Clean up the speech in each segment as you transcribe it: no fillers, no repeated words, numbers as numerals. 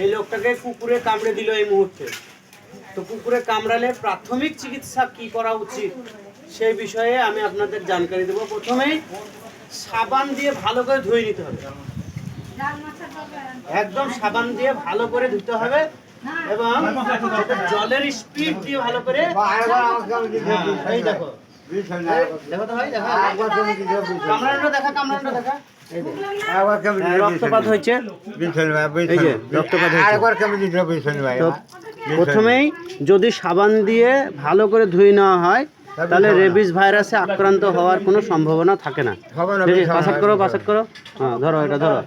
এই লোকটাকে কুকুরে কামড়ে দিল এই মুহূর্তে। তো কুকুরে কামড়ালে প্রাথমিক চিকিৎসা কি করা উচিত সেই বিষয়ে আমি আপনাদের জানকারি দেবো। প্রথমেই সাবান দিয়ে ভালো করে ধুয়ে নিতে হবে, একদম সাবান দিয়ে ভালো করে ধুতে হবে এবং জলের স্পিড দিয়ে ভালো করে। এই দেখো, দেখো তো ভাই, দেখো কামড়ানোটা দেখা, কামড়ানোটা দেখা। রক্তপাত হয়েছে, এই যে রক্তপাত হয়েছে। প্রথমেই যদি সাবান দিয়ে ভালো করে ধুয়ে নেওয়া হয় তাহলে রেবিস ভাইরাসে আক্রান্ত হওয়ার কোনো সম্ভাবনা থাকে না। পাসাট করো, পাসাট করো, হ্যাঁ ধরো, এটা ধরো,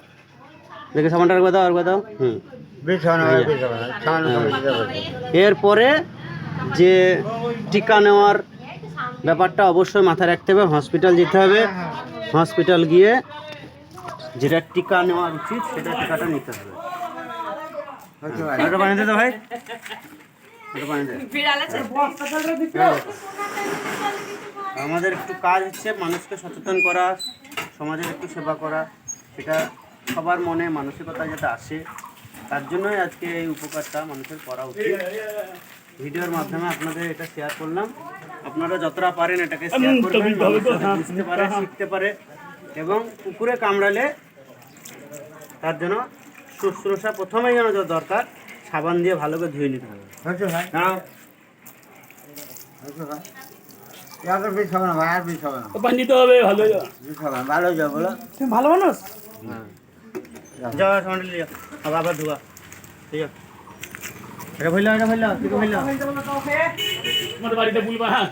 দেখে সাবানটা একবার দাও, একবার দাও। এরপরে যে টিকা নেওয়ার ব্যাপারটা অবশ্যই মাথায় রাখতে হবে। হসপিটাল যেতে হবে, হসপিটাল গিয়ে যেটা টিকা নেওয়ার উচিত সেটা টিকাটা নিতে হবে। ওটা পানি দে তো ভাই, ওটা পানি দে। আমাদের একটু কাজ হচ্ছে মানুষকে সচেতন করা, সমাজের একটু সেবা করা, সেটা সবার মনে মানসিকতা যাতে আসে, তার জন্যই আজকে এই উপকারটা মানুষের করা উচিত। ভিডিওর মাধ্যমে আপনাদের এটা শেয়ার করলাম। আপনারা যতটা পারেন এটাকে শেয়ার করবেন, মানুষ যাতে বুঝতে পারে, শিখতে পারে। এবং কুকুরে কামড়ালে তার জন্য শুশ্রূষা প্রথমেই যেন যা দরকার সাবান দিয়ে ভালো করে ধুয়ে নিতে হবে। পানি দিতে হবে, ভালো ভালো যাও বলো, তুমি ভালো মানুষ। যাও সাবান নিয়ে যাও, আবার ধোয়া, ঠিক আছে। এটা ভইলা, এটা ভইলা, তুই ভইলা তোমার বাড়িতে বলবা। হ্যাঁ